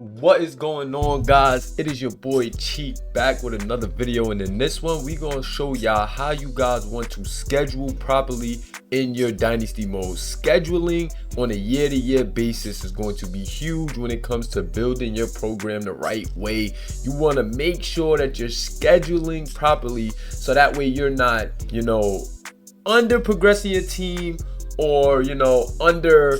What is going on, guys? It is your boy Cheat back with another video, and in this one we gonna show y'all how you guys want to schedule properly in your dynasty mode. Scheduling on a year-to-year basis is going to be huge when it comes to building your program the right way. You want to make sure that you're scheduling properly so that way you're not, under progressing your team or under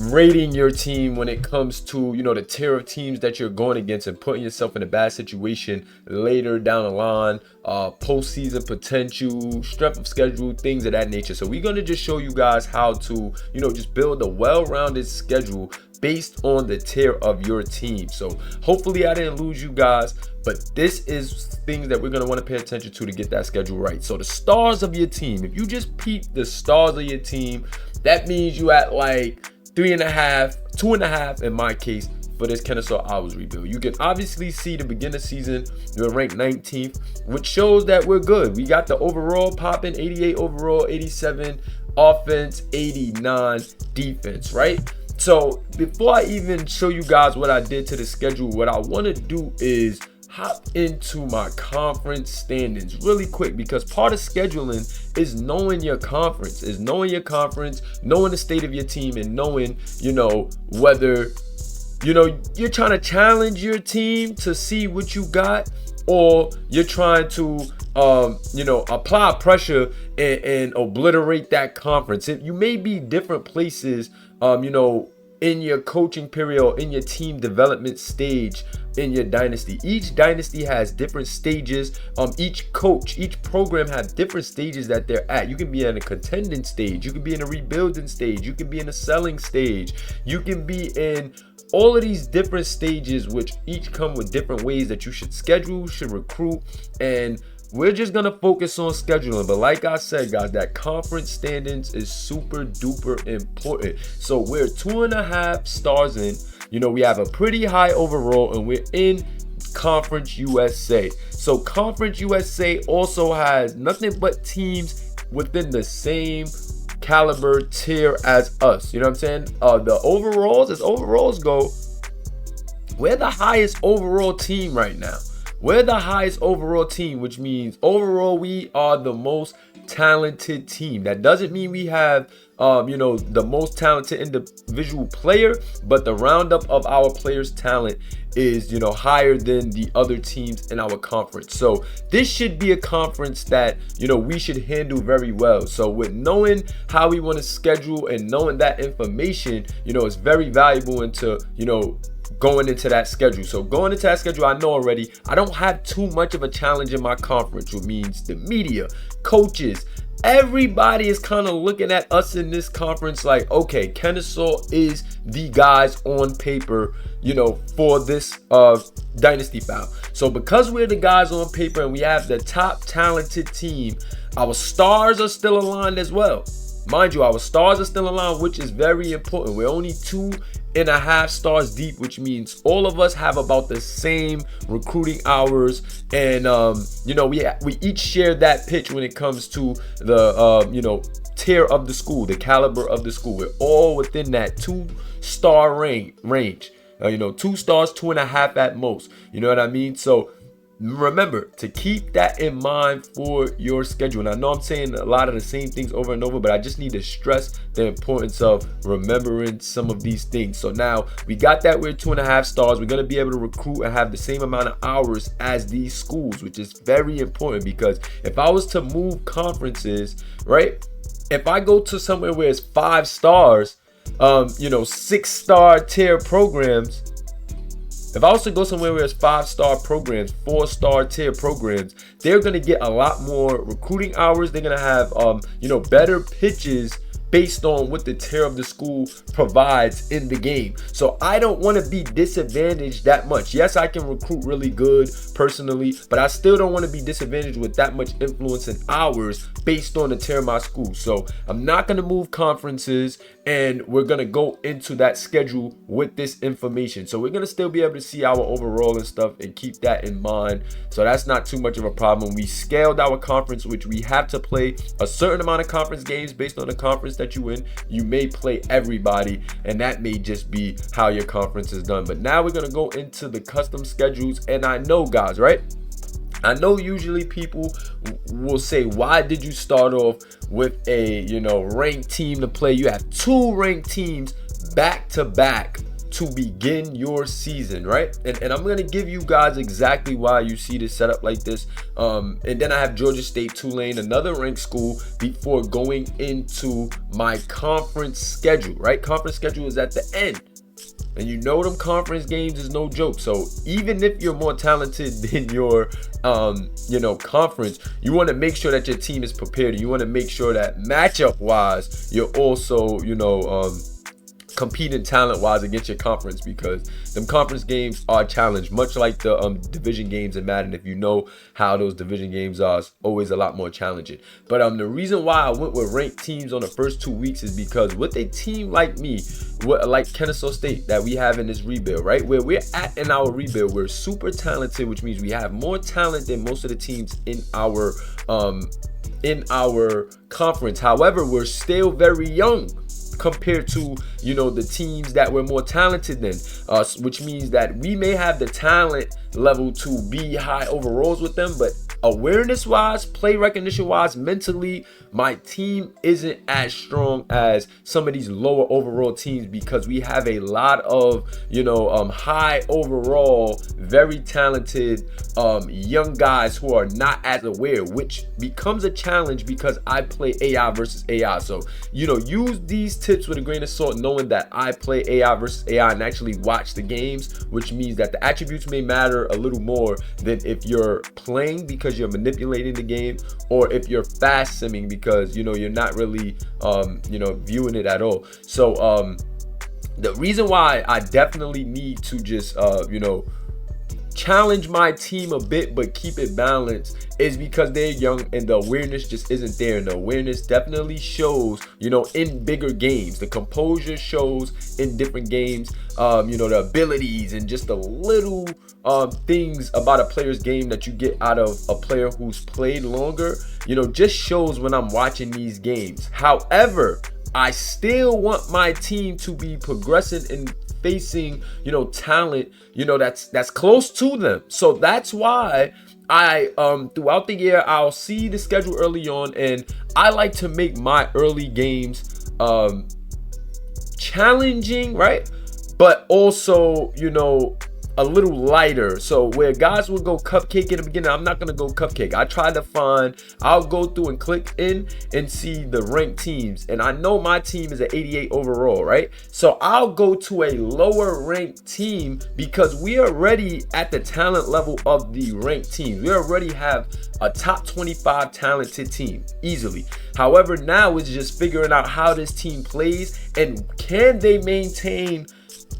rating your team when it comes to the tier of teams that you're going against and putting yourself in a bad situation later down the line, postseason potential, strength of schedule, things of that nature. So we're going to just show you guys how to just build a well-rounded schedule based on the tier of your team. So hopefully I didn't lose you guys, but this is things that we're going to want to pay attention to get that schedule right. So the stars of your team, if you just peep the stars of your team, that means you at like 3.5, 2.5 in my case for this Kennesaw Owls rebuild. You can obviously see the beginning of the season we're ranked 19th, which shows that we're good. We got the overall popping, 88 overall, 87 offense, 89 defense, right? So before I even show you guys what I did to the schedule, what I want to do is hop into my conference standings really quick, because part of scheduling is knowing your conference, knowing the state of your team, and knowing whether you're trying to challenge your team to see what you got, or you're trying to apply pressure and obliterate that conference. You may be different places in your coaching period or in your team development stage in your dynasty. Each dynasty has different stages. Each program have different stages that they're at. You can be in a contending stage, you can be in a rebuilding stage, you can be in a selling stage, you can be in all of these different stages, which each come with different ways that you should schedule, should recruit, and we're just gonna focus on scheduling. But like I said, guys, that conference standings is super duper important. So we're 2.5 stars in. We have a pretty high overall, and we're in Conference USA. So Conference USA also has nothing but teams within the same caliber tier as us. You know what I'm saying? The overalls, as overalls go, we're the highest overall team right now. We're the highest overall team, which means overall we are the most talented team. That doesn't mean we have the most talented individual player, but the roundup of our players' talent is higher than the other teams in our conference. So this should be a conference that we should handle very well. So with knowing how we want to schedule and knowing that information, it's very valuable into going into that schedule. So going into that schedule, I know already I don't have too much of a challenge in my conference, which means the media, coaches, everybody is kind of looking at us in this conference like, okay, Kennesaw is the guys on paper, for this dynasty file. So because we're the guys on paper and we have the top talented team, our stars are still aligned as well. Mind you, our stars are still aligned, which is very important. We're only 2.5 stars deep, which means all of us have about the same recruiting hours, and we each share that pitch when it comes to the tier of the school, the caliber of the school. We're all within that 2-star range. 2 stars, 2.5 at most. You know what I mean? So remember to keep that in mind for your schedule. And I know I'm saying a lot of the same things over and over, but I just need to stress the importance of remembering some of these things. So now we got that we're 2.5 stars. We're going to be able to recruit and have the same amount of hours as these schools, which is very important, because if I was to move conferences, right? If I go to somewhere where it's 5 stars, 6-star tier programs, if I was to go somewhere where it's 5-star programs, 4-star tier programs, they're going to get a lot more recruiting hours. They're going to have, better pitches based on what the tier of the school provides in the game. So I don't want to be disadvantaged that much. Yes, I can recruit really good personally, but I still don't want to be disadvantaged with that much influence and hours based on the tier of my school. So I'm not going to move conferences, and we're going to go into that schedule with this information. So we're going to still be able to see our overall and stuff and keep that in mind. So that's not too much of a problem. We scaled our conference, which we have to play a certain amount of conference games based on the conference that you in, you may play everybody, and that may just be how your conference is done. But now we're going to go into the custom schedules. And I know, guys, right? I know usually people will say, why did you start off with a, ranked team to play? You have 2 ranked teams back to back to begin your season, right? And I'm gonna give you guys exactly why you see this set up like this. And then I have Georgia State, Tulane, another ranked school, before going into my conference schedule, right? Conference schedule is at the end. And them conference games is no joke. So even if you're more talented than your conference, you want to make sure that your team is prepared. You want to make sure that matchup wise, you're also, competing talent wise against your conference, because them conference games are a challenge, much like the division games in Madden. If you know how those division games are, it's always a lot more challenging. But the reason why I went with ranked teams on the first 2 weeks is because with a team like me, like Kennesaw State that we have in this rebuild, right, where we're at in our rebuild, we're super talented, which means we have more talent than most of the teams in our conference. However, we're still very young compared to the teams that we're more talented than, which means that we may have the talent level to be high overalls with them, but awareness wise, play recognition wise, mentally, my team isn't as strong as some of these lower overall teams, because we have a lot of high overall, very talented young guys who are not as aware, which becomes a challenge because I play AI versus AI. So use these tips with a grain of salt, knowing that I play AI versus AI and actually watch the games, which means that the attributes may matter a little more than if you're playing because you're manipulating the game, or if you're fast simming because you're not really viewing it at all. So the reason why I definitely need to just challenge my team a bit but keep it balanced is because they're young and the awareness just isn't there. And the awareness definitely shows in bigger games. The composure shows in different games, the abilities and just the little things about a player's game that you get out of a player who's played longer, just shows when I'm watching these games. However, I still want my team to be progressing and facing talent that's close to them. So that's why I throughout the year, I'll see the schedule early on, and I like to make my early games challenging, right, but also a little lighter. So where guys will go cupcake in the beginning, I'm not gonna go cupcake. I'll go through and click in and see the ranked teams, and I know my team is an 88 overall, right? So I'll go to a lower ranked team because we are already at the talent level of the ranked teams. We already have a top 25 talented team easily. However, now it's just figuring out how this team plays and can they maintain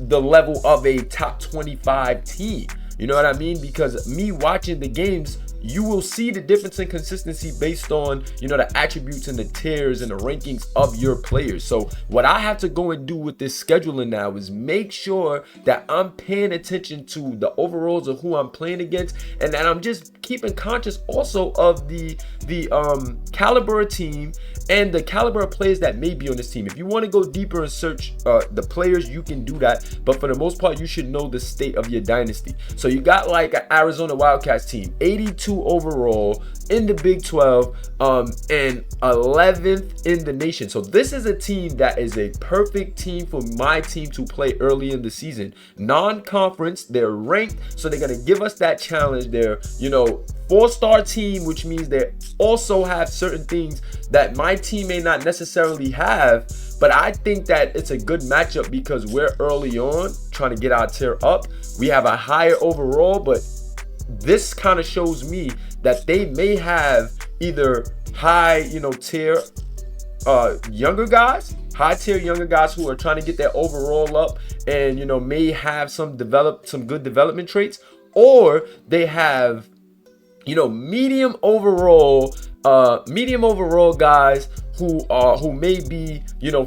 the level of a top 25 team. You know what I mean? Because me watching the games, you will see the difference in consistency based on the attributes and the tiers and the rankings of your players. So what I have to go and do with this scheduling now is make sure that I'm paying attention to the overalls of who I'm playing against, and that I'm just keeping conscious also of the caliber of team and the caliber of players that may be on this team. If you want to go deeper and search the players, you can do that, but for the most part, you should know the state of your dynasty. So you got like an Arizona Wildcats team, 82 overall in the Big 12, and 11th in the nation. So this is a team that is a perfect team for my team to play early in the season. Non-conference, they're ranked, so they're gonna give us that challenge. They're 4-star team, which means they also have certain things that my team may not necessarily have. But I think that it's a good matchup because we're early on trying to get our tier up. We have a higher overall, but this kind of shows me that they may have either high tier younger guys, high tier younger guys who are trying to get their overall up and may have some good development traits, or they have medium overall guys who may be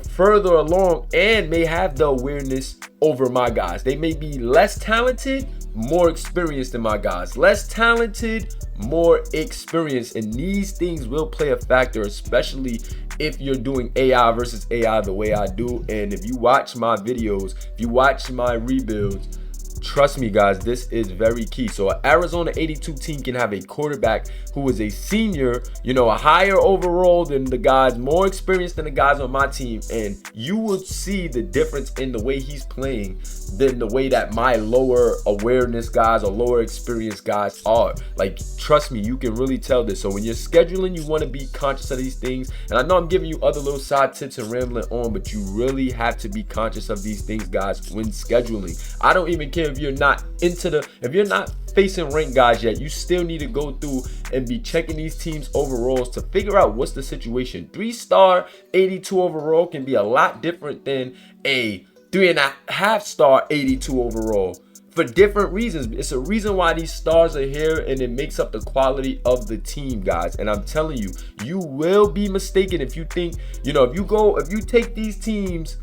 further along and may have the awareness over my guys. They may be less talented, more experienced than my guys. Less talented, more experienced, and these things will play a factor, especially if you're doing AI versus AI the way I do. And if you watch my videos, if you watch my rebuilds, trust me guys, this is very key. So an Arizona 82 team can have a quarterback who is a senior, a higher overall than the guys, more experienced than the guys on my team, and you will see the difference in the way he's playing than the way that my lower awareness guys or lower experienced guys are. Like, trust me, you can really tell this. So when you're scheduling, you want to be conscious of these things. And I know I'm giving you other little side tips and rambling on, but you really have to be conscious of these things, guys, when scheduling. I don't even care if you're not if you're not facing ranked guys yet, you still need to go through and be checking these teams overalls to figure out what's the situation. 3-star 82 overall can be a lot different than a 3.5-star 82 overall for different reasons. It's a reason why these stars are here, and it makes up the quality of the team, guys. And I'm telling you, you will be mistaken if you think, if you take these teams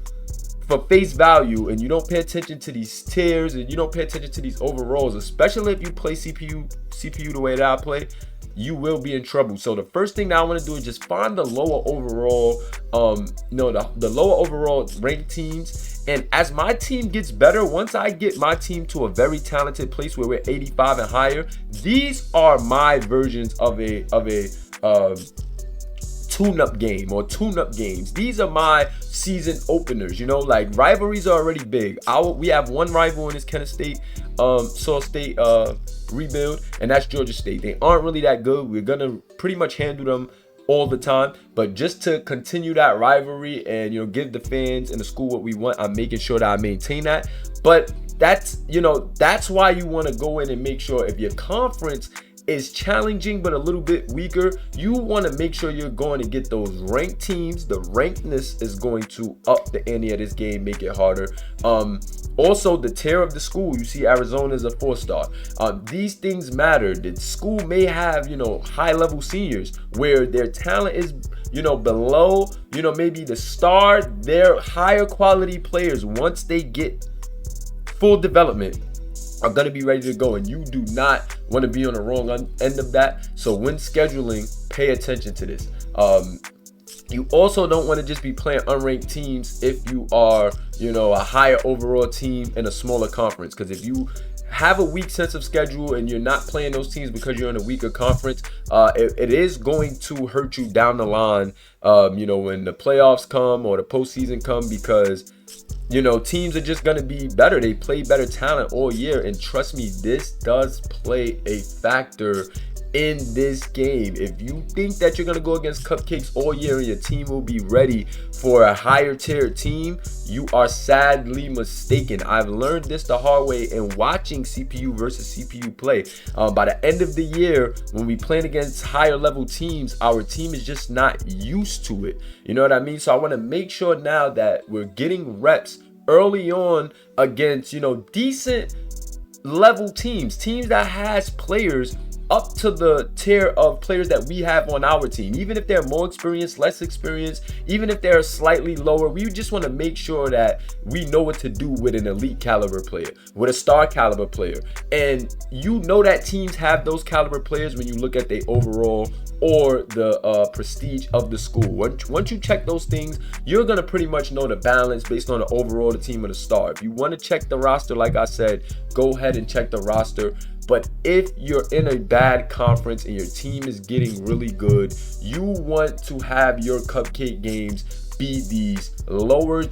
for face value and you don't pay attention to these tiers and you don't pay attention to these overalls, especially if you play CPU the way that I play, you will be in trouble. So the first thing that I want to do is just find the lower overall, the lower overall ranked teams. And as my team gets better, once I get my team to a very talented place where we're 85 and higher, these are my versions of a tune-up game or tune-up games. These are my season openers. Like, rivalries are already big. We have one rival in this Kent State, Saw State rebuild, and that's Georgia State. They aren't really that good. We're gonna pretty much handle them all the time, but just to continue that rivalry and give the fans and the school what we want, I'm making sure that I maintain that. But that's why you want to go in and make sure if your conference is challenging but a little bit weaker, you want to make sure you're going to get those ranked teams. The rankedness is going to up the ante of this game, make it harder. Also, the tier of the school. You see Arizona is a 4-star. These things matter. The school may have high level seniors where their talent is below maybe the star. They're higher quality players. Once they get full development, are going to be ready to go, and you do not want to be on the wrong end of that. So when scheduling, pay attention to this. You also don't want to just be playing unranked teams if you are a higher overall team in a smaller conference, because if you have a weak sense of schedule and you're not playing those teams because you're in a weaker conference, it is going to hurt you down the line, when the playoffs come or the postseason come, because teams are just going to be better. They play better talent all year. And trust me, this does play a factor in this game. If you think that you're going to go against cupcakes all year and your team will be ready for a higher tier team, you are sadly mistaken. I've learned this the hard way in watching CPU versus CPU play. By the end of the year, when we playing against higher level teams, our team is just not used to it. You know what I mean? So I want to make sure now that we're getting reps early on against, decent level teams that has players up to the tier of players that we have on our team. Even if they're more experienced, less experienced, even if they're slightly lower, we just want to make sure that we know what to do with an elite caliber player, with a star caliber player. And that teams have those caliber players when you look at the overall or the prestige of the school. Once you check those things, you're going to pretty much know the balance based on the overall, the team, or the star. If you want to check the roster, like I said, go ahead and check the roster. But if you're in a bad conference and your team is getting really good, you want to have your cupcake games be these lower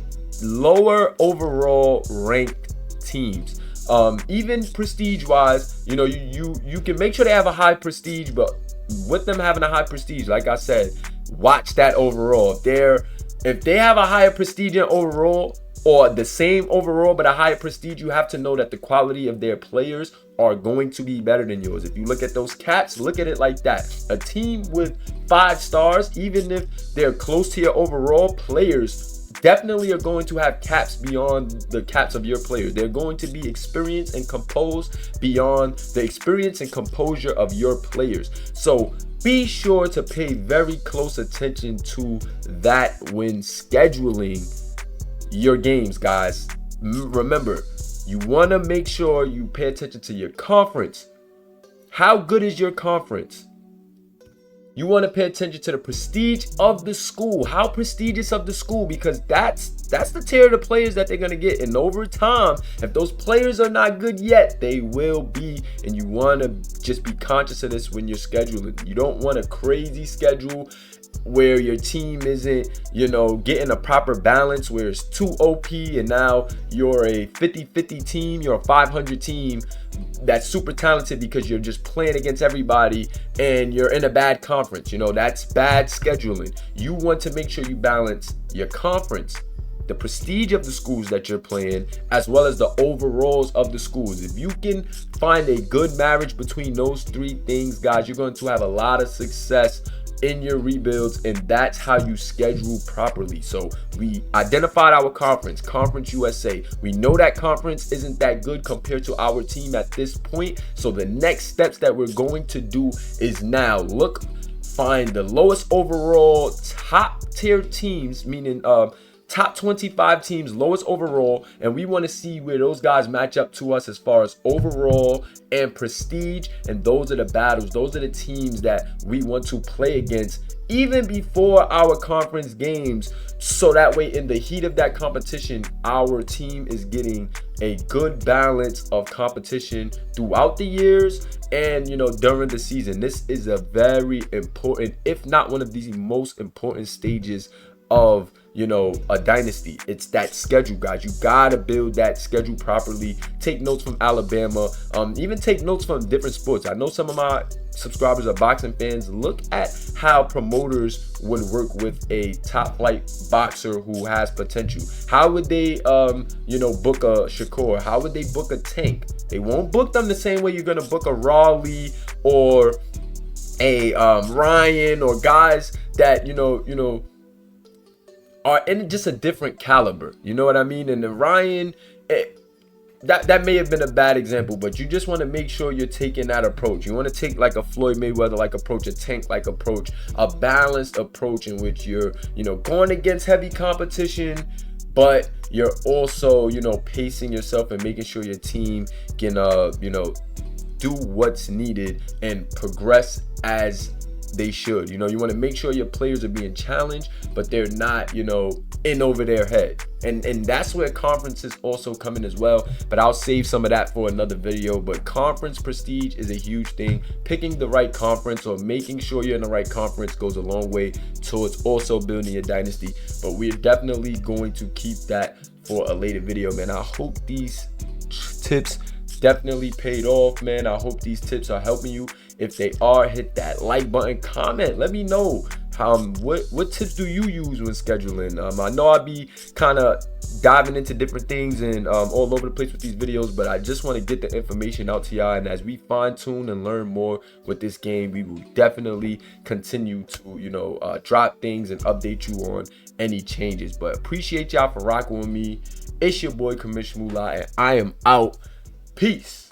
overall ranked teams. Even prestige wise, you can make sure they have a high prestige, but with them having a high prestige, like I said, watch that overall. If they have a higher prestige in overall, or the same overall but a higher prestige, you have to know that the quality of their players are going to be better than yours. If you look at those caps, look at it like that. A team with 5 stars, even if they're close to your overall, players definitely are going to have caps beyond the caps of your players. They're going to be experienced and composed beyond the experience and composure of your players. So be sure to pay very close attention to that when scheduling your games, guys. Remember, you want to make sure you pay attention to your conference. How good is your conference? You want to pay attention to the prestige of the school. How prestigious of the school, because that's the tier of the players that they're going to get. And over time, if those players are not good yet, they will be. And you want to just be conscious of this when you're scheduling. You don't want a crazy schedule where your team isn't, getting a proper balance, where it's too OP and now you're a 50-50 team, you're a 500 team that's super talented because you're just playing against everybody and you're in a bad conference. That's bad scheduling. You want to make sure you balance your conference, the prestige of the schools that you're playing, as well as the overalls of the schools. If you can find a good marriage between those three things, guys, you're going to have a lot of success in your rebuilds, and that's how you schedule properly. So we identified our conference USA. We know that conference isn't that good compared to our team at this point. So the next steps that we're going to do is now find the lowest overall top tier teams, meaning top 25 teams, lowest overall, and we want to see where those guys match up to us as far as overall and prestige. And those are the battles, those are the teams that we want to play against even before our conference games, so that way in the heat of that competition, our team is getting a good balance of competition throughout the years and during the season. This is a very important, if not one of the most important stages of a dynasty. It's that schedule, guys. You gotta build that schedule properly. Take notes from Alabama, even take notes from different sports. I know some of my subscribers are boxing fans. Look at how promoters would work with a top flight boxer who has potential. How would they book a Shakur? How would they book a Tank? They won't book them the same way you're gonna book a Raleigh or a Ryan, or guys that are in just a different caliber. You know what I mean? And the Ryan, that may have been a bad example, but you just want to make sure you're taking that approach. You want to take like a Floyd Mayweather like approach, a Tank like approach, a balanced approach in which you're going against heavy competition, but you're also pacing yourself and making sure your team can do what's needed and progress as they should. You want to make sure your players are being challenged, but they're not in over their head, and that's where conferences also come in as well, but I'll save some of that for another video. But conference prestige is a huge thing. Picking the right conference or making sure you're in the right conference goes a long way towards also building your dynasty. But we're definitely going to keep that for a later video, man. I hope these tips definitely paid off, man. I hope these tips are helping you. If they are, hit that like button, comment, let me know what tips do you use when scheduling. I know I'll be kind of diving into different things and all over the place with these videos, but I just want to get the information out to y'all. And as we fine tune and learn more with this game, we will definitely continue to drop things and update you on any changes. But appreciate y'all for rocking with me. It's your boy Commish Moolah, and I am out. Peace.